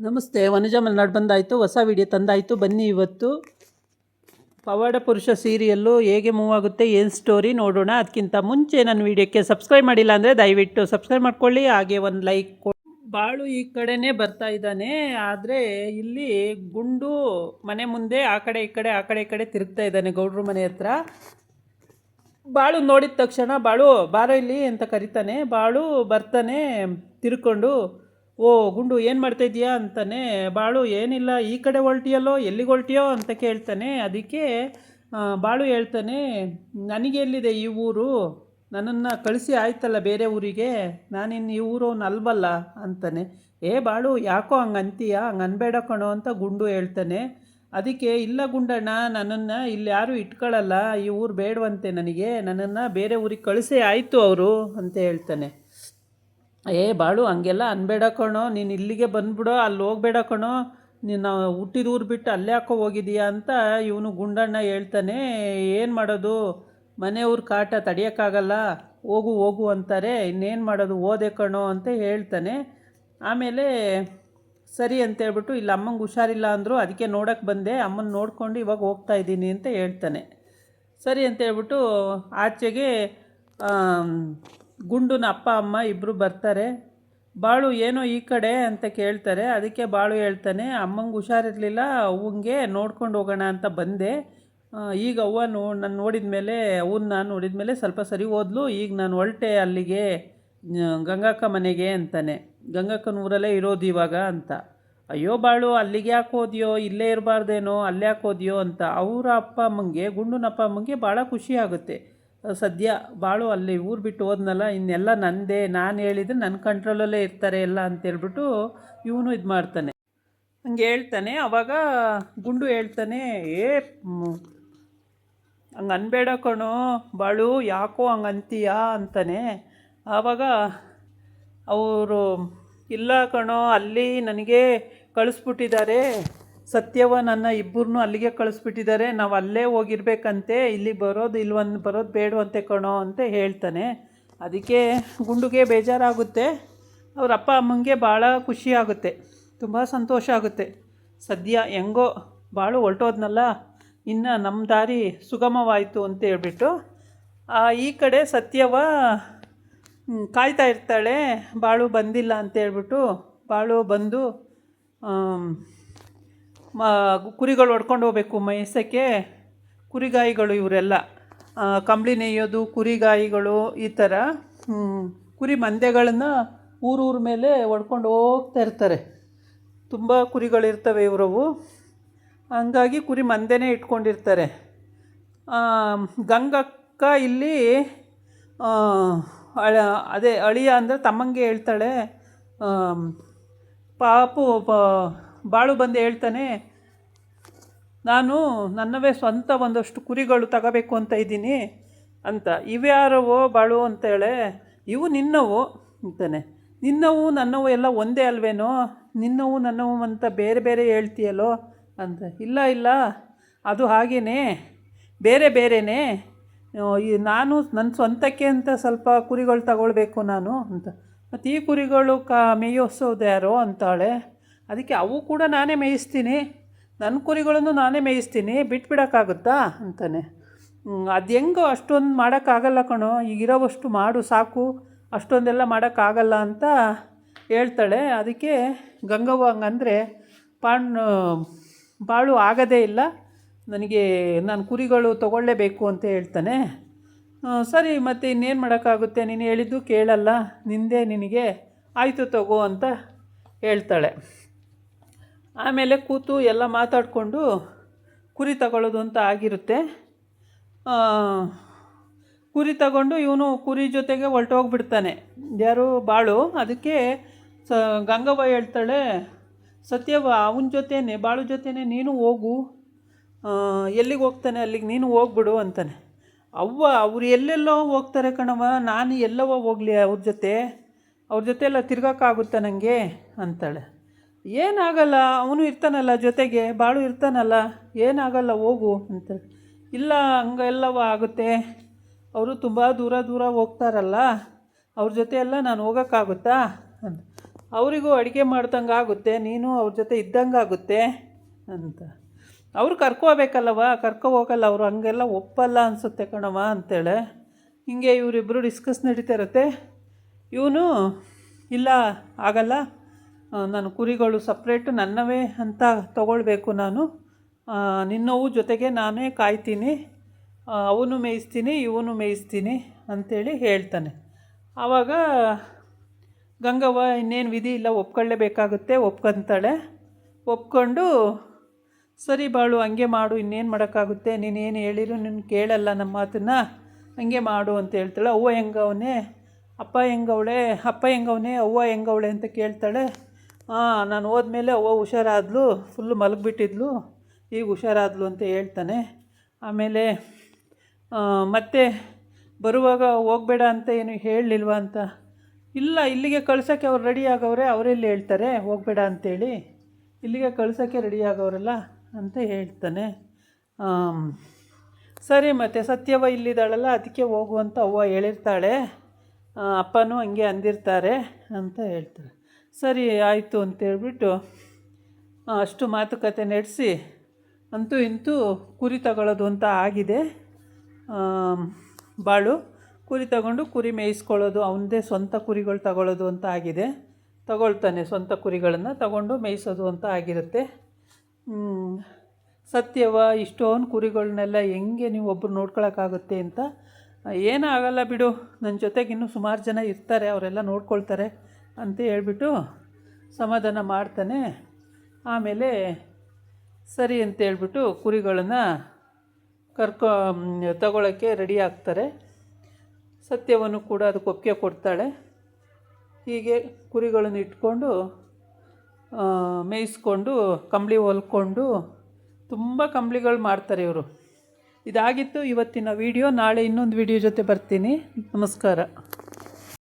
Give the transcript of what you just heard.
ನಮಸ್ತೆ, ವನಜ ಮಲ್ನಾಡ್ ಬಂದಾಯಿತು, ಹೊಸ ವಿಡಿಯೋ ತಂದಾಯಿತು. ಬನ್ನಿ ಇವತ್ತು ಪವಾಡ ಪುರುಷ ಸೀರಿಯಲ್ಲು ಹೇಗೆ ಮೂವ್ ಆಗುತ್ತೆ, ಏನು ಸ್ಟೋರಿ ನೋಡೋಣ. ಅದಕ್ಕಿಂತ ಮುಂಚೆ ನನ್ನ ವಿಡಿಯೋಕ್ಕೆ ಸಬ್ಸ್ಕ್ರೈಬ್ ಮಾಡಿಲ್ಲ ಅಂದರೆ ದಯವಿಟ್ಟು ಸಬ್ಸ್ಕ್ರೈಬ್ ಮಾಡ್ಕೊಳ್ಳಿ, ಹಾಗೆ ಒಂದು ಲೈಕ್ ಕೊಡಿ. ಬಾಳು ಈ ಕಡೆನೇ ಬರ್ತಾ ಇದ್ದಾನೆ, ಆದರೆ ಇಲ್ಲಿ ಗುಂಡು ಮನೆ ಮುಂದೆ ಆ ಕಡೆ ಈ ಕಡೆ ಈ ಕಡೆ ತಿರುಗ್ತಾ ಇದ್ದಾನೆ ಗೌಡ್ರ ಮನೆ ಹತ್ರ. ಬಾಳು ನೋಡಿದ ತಕ್ಷಣ ಬಾಳು ಬಾರೋ ಇಲ್ಲಿ ಅಂತ ಕರಿತಾನೆ. ಬಾಳು ಬರ್ತಾನೆ ತಿರ್ಕೊಂಡು, ಓ ಗುಂಡು ಏನು ಮಾಡ್ತಾಯಿದ್ದೀಯಾ ಅಂತಾನೆ. ಬಾಳು ಏನಿಲ್ಲ, ಈ ಕಡೆ ಹೊಲ್ಟಿಯಲ್ಲೋ, ಎಲ್ಲಿಗೆ ಹೊಲ್ಟಿಯೋ ಅಂತ ಕೇಳ್ತಾನೆ. ಅದಕ್ಕೆ ಬಾಳು ಹೇಳ್ತಾನೆ, ನನಗೆ ಎಲ್ಲಿದೆ ಈ ಊರು, ನನ್ನನ್ನು ಕಳಿಸಿ ಆಯ್ತಲ್ಲ ಬೇರೆ ಊರಿಗೆ, ನಾನಿನ್ನು ಈ ಊರವನು ಅಲ್ವಲ್ಲ ಅಂತಾನೆ. ಬಾಳು ಯಾಕೋ ಹಂಗೆ ಅಂತೀಯ, ಹಂಗೆ ಅನ್ಬೇಡ ಕಣೋ ಅಂತ ಗುಂಡು ಹೇಳ್ತಾನೆ. ಅದಕ್ಕೆ ಇಲ್ಲ ಗುಂಡಣ್ಣ, ನನ್ನನ್ನು ಇಲ್ಲಿ ಯಾರೂ ಇಟ್ಕೊಳ್ಳಲ್ಲ, ಈ ಊರು ಬೇಡವಂತೆ ನನಗೆ, ನನ್ನನ್ನು ಬೇರೆ ಊರಿಗೆ ಕಳಿಸಿ ಆಯಿತು ಅವರು ಅಂತ ಹೇಳ್ತಾನೆ. ಬಾಳು ಹಂಗೆಲ್ಲ ಅನ್ಬೇಡ ಕಣೋ, ನೀನು ಇಲ್ಲಿಗೆ ಬಂದ್ಬಿಡೋ, ಅಲ್ಲಿ ಹೋಗ್ಬೇಡ ಕಣೋ, ನೀನು ಹುಟ್ಟಿದ ಊರು ಬಿಟ್ಟು ಅಲ್ಲೇ ಹಾಕೋ ಹೋಗಿದೀಯಾ ಅಂತ ಇವನು ಗುಂಡಣ್ಣ ಹೇಳ್ತಾನೆ. ಏನು ಮಾಡೋದು, ಮನೆಯವ್ರ ಕಾಟ ತಡೆಯೋಕ್ಕಾಗಲ್ಲ, ಹೋಗು ಹೋಗು ಅಂತಾರೆ, ಇನ್ನೇನು ಮಾಡೋದು, ಓದೆ ಕಣೋ ಅಂತ ಹೇಳ್ತಾನೆ. ಆಮೇಲೆ ಸರಿ ಅಂತೇಳ್ಬಿಟ್ಟು, ಇಲ್ಲಿ ಅಮ್ಮಂಗೆ ಹುಷಾರಿಲ್ಲ ಅಂದರು, ಅದಕ್ಕೆ ನೋಡೋಕ್ಕೆ ಬಂದೆ, ಅಮ್ಮನ ನೋಡ್ಕೊಂಡು ಇವಾಗ ಹೋಗ್ತಾ ಇದ್ದೀನಿ ಅಂತ ಹೇಳ್ತಾನೆ. ಸರಿ ಅಂತೇಳ್ಬಿಟ್ಟು ಆಚೆಗೆ ಗುಂಡುನ ಅಪ್ಪ ಅಮ್ಮ ಇಬ್ಬರು ಬರ್ತಾರೆ. ಬಾಳು ಏನೋ ಈ ಕಡೆ ಅಂತ ಕೇಳ್ತಾರೆ. ಅದಕ್ಕೆ ಬಾಳು ಹೇಳ್ತಾನೆ, ಅಮ್ಮಂಗೆ ಹುಷಾರಿರಲಿಲ್ಲ, ಅವ್ವಂಗೆ ನೋಡ್ಕೊಂಡು ಹೋಗೋಣ ಅಂತ ಬಂದೆ, ಈಗ ಅವ್ವ ನಾನು ನೋಡಿದ ಮೇಲೆ ಸ್ವಲ್ಪ ಸರಿ ಹೋದ್ಲು, ಈಗ ನಾನು ಹೊರಟೆ ಅಲ್ಲಿಗೆ ಗಂಗಕ್ಕ ಮನೆಗೆ ಅಂತಾನೆ. ಗಂಗಕ್ಕನ ಊರಲ್ಲೇ ಇರೋದು ಇವಾಗ ಅಂತ. ಅಯ್ಯೋ ಬಾಳು, ಅಲ್ಲಿಗೆ ಯಾಕೆ ಹೋದ್ಯೋ, ಇಲ್ಲೇ ಇರಬಾರ್ದೇನೋ, ಅಲ್ಲೇ ಯಾಕೆ ಹೋದ್ಯೋ ಅಂತ ಅವರ ಅಪ್ಪ ಅಮ್ಮಂಗೆ, ಗುಂಡುನ ಅಪ್ಪ ಅಮ್ಮಂಗೆ ಭಾಳ ಖುಷಿ ಆಗುತ್ತೆ. ಸದ್ಯ ಬಾಳು ಅಲ್ಲಿ ಊರು ಬಿಟ್ಟು ಹೋದ್ನಲ್ಲ, ಇನ್ನೆಲ್ಲ ನನ್ನದೇ, ನಾನು ಹೇಳಿದರೆ ನನ್ನ ಕಂಟ್ರೋಲಲ್ಲೇ ಇರ್ತಾರೆ ಎಲ್ಲ ಅಂತೇಳ್ಬಿಟ್ಟು ಇವನು ಇದು ಮಾಡ್ತಾನೆ, ಹಂಗೆ ಹೇಳ್ತಾನೆ. ಆವಾಗ ಗುಂಡು ಹೇಳ್ತಾನೆ, ಹಂಗೆ ಅನ್ಬೇಡ ಕಣೋ ಬಾಳು, ಯಾಕೋ ಹಂಗೆ ಅಂತೀಯ ಅಂತಾನೆ. ಆವಾಗ ಅವರು, ಇಲ್ಲ ಕಣೋ, ಅಲ್ಲಿ ನನಗೆ ಕಳಿಸ್ಬಿಟ್ಟಿದ್ದಾರೆ, ಸತ್ಯವ ನನ್ನ ಇಬ್ಬರನ್ನೂ ಅಲ್ಲಿಗೆ ಕಳಿಸ್ಬಿಟ್ಟಿದ್ದಾರೆ, ನಾವು ಅಲ್ಲೇ ಹೋಗಿರ್ಬೇಕಂತೆ, ಇಲ್ಲಿ ಬರೋದು ಬೇಡವಂತೆ ಕಣೋ ಅಂತ ಹೇಳ್ತಾನೆ. ಅದಕ್ಕೆ ಗುಂಡುಗೆ ಬೇಜಾರಾಗುತ್ತೆ, ಅವ್ರ ಅಪ್ಪ ಅಮ್ಮಂಗೆ ಭಾಳ ಖುಷಿ ಆಗುತ್ತೆ, ತುಂಬ ಸಂತೋಷ ಆಗುತ್ತೆ. ಸದ್ಯ ಹೆಂಗೋ ಬಾಳು ಹೊರಟೋದ್ನಲ್ಲ, ಇನ್ನು ನಮ್ಮ ದಾರಿ ಸುಗಮವಾಯಿತು ಅಂತ ಹೇಳ್ಬಿಟ್ಟು ಈ ಕಡೆ ಸತ್ಯವ ಕಾಯ್ತಾ ಇರ್ತಾಳೆ, ಬಾಳು ಬಂದಿಲ್ಲ ಅಂತೇಳ್ಬಿಟ್ಟು. ಬಾಳು ಬಂದು ಕುರಿಗಳು ಹೊಡ್ಕೊಂಡು ಹೋಗ್ಬೇಕು ಮೇಯ್ಸೋಕ್ಕೆ. ಕುರಿಗಾಯಿಗಳು ಇವರೆಲ್ಲ ಕಂಬಳಿ ನೇಯೋದು, ಕುರಿಗಾಯಿಗಳು, ಈ ಥರ ಕುರಿ ಮಂದೆಗಳನ್ನು ಊರೂರ ಮೇಲೆ ಹೊಡ್ಕೊಂಡು ಹೋಗ್ತಾ ಇರ್ತಾರೆ. ತುಂಬ ಕುರಿಗಳಿರ್ತವೆ ಇವರವು, ಹಂಗಾಗಿ ಕುರಿ ಮಂದೆನೇ ಇಟ್ಕೊಂಡಿರ್ತಾರೆ. ಗಂಗಕ್ಕ ಇಲ್ಲಿ ಅದೇ ಅಳಿಯ ಅಂದರೆ ತಮ್ಮಂಗೆ ಹೇಳ್ತಾಳೆ. ಪಾಪು ಬಾಳು ಬಂದು ಹೇಳ್ತಾನೆ, ನಾನು ನನ್ನವೇ ಸ್ವಂತ ಒಂದಷ್ಟು ಕುರಿಗಳು ತಗೋಬೇಕು ಅಂತ ಇದ್ದೀನಿ ಅಂತ. ಇವ್ಯಾರವೋ ಬಾಳು ಅಂತೇಳೆ. ಇವು ನಿನ್ನವು ಅಂತಾನೆ. ನಿನ್ನವು ನನ್ನವು ಎಲ್ಲ ಒಂದೇ ಅಲ್ವೇನೋ, ನಿನ್ನವು ನನ್ನವು ಅಂತ ಬೇರೆ ಬೇರೆ ಹೇಳ್ತೀಯಲ್ಲೋ ಅಂತ. ಇಲ್ಲ ಅದು ಹಾಗೇ ಬೇರೆ ಬೇರೆಯೇ, ನಾನು ನನ್ನ ಸ್ವಂತಕ್ಕೆ ಅಂತ ಸ್ವಲ್ಪ ಕುರಿಗಳು ತಗೊಳ್ಬೇಕು ನಾನು ಅಂತ. ಮತ್ತು ಈ ಕುರಿಗಳು ಮೇಯಿಸೋದು ಯಾರೋ ಅಂತಾಳೆ. ಅದಕ್ಕೆ ಅವು ಕೂಡ ನಾನೇ ಮೇಯಿಸ್ತೀನಿ, ನನ್ನ ಕುರಿಗಳನ್ನು ನಾನೇ ಮೇಯಿಸ್ತೀನಿ, ಬಿಟ್ಬಿಡೋಕ್ಕಾಗುತ್ತಾ ಅಂತಾನೆ. ಅದು ಹೆಂಗೋ ಅಷ್ಟೊಂದು ಮಾಡೋಕ್ಕಾಗಲ್ಲ ಕಣೋ, ಈಗಿರೋವಷ್ಟು ಮಾಡು ಸಾಕು, ಅಷ್ಟೊಂದೆಲ್ಲ ಮಾಡೋಕ್ಕಾಗಲ್ಲ ಅಂತ ಹೇಳ್ತಾಳೆ. ಅದಕ್ಕೆ ಗಂಗವ್ವ ಹಂಗಂದರೆ ಬಾಳು ಆಗೋದೇ ಇಲ್ಲ, ನನಗೆ ನಾನು ಕುರಿಗಳು ತೊಗೊಳ್ಳೇಬೇಕು ಅಂತ ಹೇಳ್ತಾನೆ. ಸರಿ ಮತ್ತು ಇನ್ನೇನು ಮಾಡೋಕ್ಕಾಗುತ್ತೆ, ನೀನು ಹೇಳಿದ್ದು ಕೇಳಲ್ಲ, ನಿಂದೆ ನಿನಗೆ, ಆಯಿತು ತಗೋ ಅಂತ ಹೇಳ್ತಾಳೆ. ಆಮೇಲೆ ಕೂತು ಎಲ್ಲ ಮಾತಾಡಿಕೊಂಡು ಕುರಿ ತಗೊಳ್ಳೋದು ಅಂತ ಆಗಿರುತ್ತೆ. ಕುರಿ ತಗೊಂಡು ಇವನು ಕುರಿ ಜೊತೆಗೆ ಹೊರಟೋಗ್ಬಿಡ್ತಾನೆ, ಯಾರು ಬಾಳು. ಅದಕ್ಕೆ ಗಂಗವ್ವ ಹೇಳ್ತಾಳೆ, ಸತ್ಯವ ಅವನ ಜೊತೆನೇ, ಬಾಳು ಜೊತೆನೇ ನೀನು ಹೋಗು, ಎಲ್ಲಿಗೆ ಹೋಗ್ತಾನೆ ಅಲ್ಲಿಗೆ ನೀನು ಹೋಗ್ಬಿಡು ಅಂತಾನೆ. ಅವ್ರು ಎಲ್ಲೆಲ್ಲೋ ಹೋಗ್ತಾರೆ ಕಣವ, ನಾನು ಎಲ್ಲವೋ ಹೋಗಲಿ ಅವ್ರ ಜೊತೆ ಎಲ್ಲ ತಿರ್ಗೋಕ್ಕಾಗುತ್ತಾ ನನಗೆ ಅಂತಾಳೆ. ಏನಾಗಲ್ಲ, ಅವನು ಇರ್ತಾನಲ್ಲ ಜೊತೆಗೆ, ಬಾಳು ಇರ್ತಾನಲ್ಲ, ಏನಾಗಲ್ಲ ಹೋಗು ಅಂತಾಳೆ. ಇಲ್ಲ ಹಂಗೆಲ್ಲವ ಆಗುತ್ತೆ, ಅವರು ತುಂಬ ದೂರ ಹೋಗ್ತಾರಲ್ಲ, ಅವ್ರ ಜೊತೆ ಎಲ್ಲ ನಾನು ಹೋಗೋಕ್ಕಾಗುತ್ತಾ ಅಂತ. ಅವರಿಗೂ ಅಡುಗೆ ಮಾಡ್ದಂಗೆ ಆಗುತ್ತೆ, ನೀನು ಅವ್ರ ಜೊತೆ ಇದ್ದಂಗೆ ಆಗುತ್ತೆ ಅಂತ. ಅವ್ರು ಕರ್ಕೋಬೇಕಲ್ಲವ, ಹೋಗಲ್ಲ ಅವರು, ಹಂಗೆಲ್ಲ ಒಪ್ಪಲ್ಲ ಅನಿಸುತ್ತೆ ಕಣವ ಅಂತೇಳೆ. ಹಿಂಗೆ ಇವರಿಬ್ಬರು ಡಿಸ್ಕಸ್ ನಡೀತಾ ಇರುತ್ತೆ. ಇವನು ಇಲ್ಲ ಆಗಲ್ಲ, ನಾನು ಕುರಿಗಳು ಸಪ್ರೇಟು ನನ್ನವೇ ಅಂತ ತಗೊಳ್ಬೇಕು, ನಾನು ನಿನ್ನವು ಜೊತೆಗೆ ನಾನೇ ಕಾಯ್ತೀನಿ, ಅವನು ಮೇಯಿಸ್ತೀನಿ ಇವನು ಮೇಯಿಸ್ತೀನಿ ಅಂಥೇಳಿ ಹೇಳ್ತಾನೆ. ಆವಾಗ ಗಂಗವ್ವ ಇನ್ನೇನು ವಿಧಿ ಇಲ್ಲ, ಒಪ್ಕೊಳ್ಳೇಬೇಕಾಗುತ್ತೆ, ಒಪ್ಕೊತಾಳೆ. ಒಪ್ಕೊಂಡು ಸರಿ ಬಾಳು ಹಂಗೆ ಮಾಡು, ಇನ್ನೇನು ಮಾಡೋಕ್ಕಾಗುತ್ತೆ, ನೀನೇನು ಹೇಳಿರು ನಿನ್ನ ಕೇಳಲ್ಲ ನಮ್ಮ ಮಾತನ್ನು, ಹಂಗೆ ಮಾಡು ಅಂತ ಹೇಳ್ತಾಳೆ. ಅವ್ವ ಹೆಂಗವನೇ, ಅಪ್ಪ ಹೆಂಗವನೇ, ಅವ್ವ ಹೆಂಗವಳೆ ಅಂತ ಕೇಳ್ತಾಳೆ. ನಾನು ಹೋದ್ಮೇಲೆ ಅವ್ವ ಹುಷಾರಾದ್ಲು, ಫುಲ್ಲು ಮಲಗಿಬಿಟ್ಟಿದ್ಲು, ಈಗ ಹುಷಾರಾದ್ಲು ಅಂತ ಹೇಳ್ತಾನೆ. ಆಮೇಲೆ ಮತ್ತೆ ಬರುವಾಗ ಹೋಗಬೇಡ ಅಂತ ಏನು ಹೇಳಲಿಲ್ವ ಅಂತ, ಇಲ್ಲ ಇಲ್ಲಿಗೆ ಕಳ್ಸೋಕ್ಕೆ ಅವ್ರು ರೆಡಿ ಆಗವ್ರೆ, ಅವರೆಲ್ಲಿ ಹೇಳ್ತಾರೆ ಹೋಗಬೇಡ ಅಂತೇಳಿ, ಇಲ್ಲಿಗೆ ಕಳ್ಸೋಕ್ಕೆ ರೆಡಿ ಆಗವ್ರಲ್ಲ ಅಂತ ಹೇಳ್ತಾನೆ. ಸರಿ ಮತ್ತು ಸತ್ಯವ ಇಲ್ಲಿದ್ದಾಳಲ್ಲ ಅದಕ್ಕೆ ಹೋಗು ಅಂತ ಅವ್ವ ಹೇಳಿರ್ತಾಳೆ, ಅಪ್ಪನೂ ಹಂಗೆ ಅಂದಿರ್ತಾರೆ ಅಂತ ಹೇಳ್ತಾರೆ. ಸರಿ ಆಯಿತು ಅಂತೇಳ್ಬಿಟ್ಟು ಅಷ್ಟು ಮಾತುಕತೆ ನಡೆಸಿ ಅಂತೂ ಇಂತೂ ಕುರಿ ತಗೊಳ್ಳೋದು ಅಂತ ಆಗಿದೆ. ಬಾಳು ಕುರಿ ತಗೊಂಡು ಕುರಿ ಮೇಯಿಸ್ಕೊಳ್ಳೋದು, ಅವನದೇ ಸ್ವಂತ ಕುರಿಗಳು ತಗೊಳ್ಳೋದು ಅಂತ ಆಗಿದೆ. ತಗೊಳ್ತಾನೆ, ಸ್ವಂತ ಕುರಿಗಳನ್ನು ತಗೊಂಡು ಮೇಯಿಸೋದು ಅಂತ ಆಗಿರುತ್ತೆ. ಸತ್ಯವ ಇಷ್ಟೊಂದು ಕುರಿಗಳನ್ನೆಲ್ಲ ಹೆಂಗೆ ನೀವು ಒಬ್ಬರು ನೋಡ್ಕೊಳಕ್ಕಾಗುತ್ತೆ ಅಂತ, ಏನಾಗಲ್ಲ ಬಿಡು, ನನ್ನ ಜೊತೆಗೆ ಇನ್ನೂ ಸುಮಾರು ಜನ ಇರ್ತಾರೆ, ಅವರೆಲ್ಲ ನೋಡ್ಕೊಳ್ತಾರೆ ಅಂತ ಹೇಳ್ಬಿಟ್ಟು ಸಮಾಧಾನ ಮಾಡ್ತಾನೆ. ಆಮೇಲೆ ಸರಿ ಅಂತೇಳ್ಬಿಟ್ಟು ಕುರಿಗಳನ್ನು ತಗೊಳ್ಳೋಕ್ಕೆ ರೆಡಿ ಆಗ್ತಾರೆ. ಸತ್ಯವನ್ನು ಕೂಡ ಅದಕ್ಕೆ ಒಪ್ಪಿಗೆ ಕೊಡ್ತಾಳೆ. ಹೀಗೆ ಕುರಿಗಳನ್ನು ಇಟ್ಕೊಂಡು ಮೇಯಿಸ್ಕೊಂಡು ಕಂಬಳಿ ಹೊಲ್ಕೊಂಡು ತುಂಬ ಕಂಬಳಿಗಳು ಮಾಡ್ತಾರೆ ಇವರು. ಇದಾಗಿತ್ತು ಇವತ್ತಿನ ವಿಡಿಯೋ. ನಾಳೆ ಇನ್ನೊಂದು ವಿಡಿಯೋ ಜೊತೆ ಬರ್ತೀನಿ. ನಮಸ್ಕಾರ.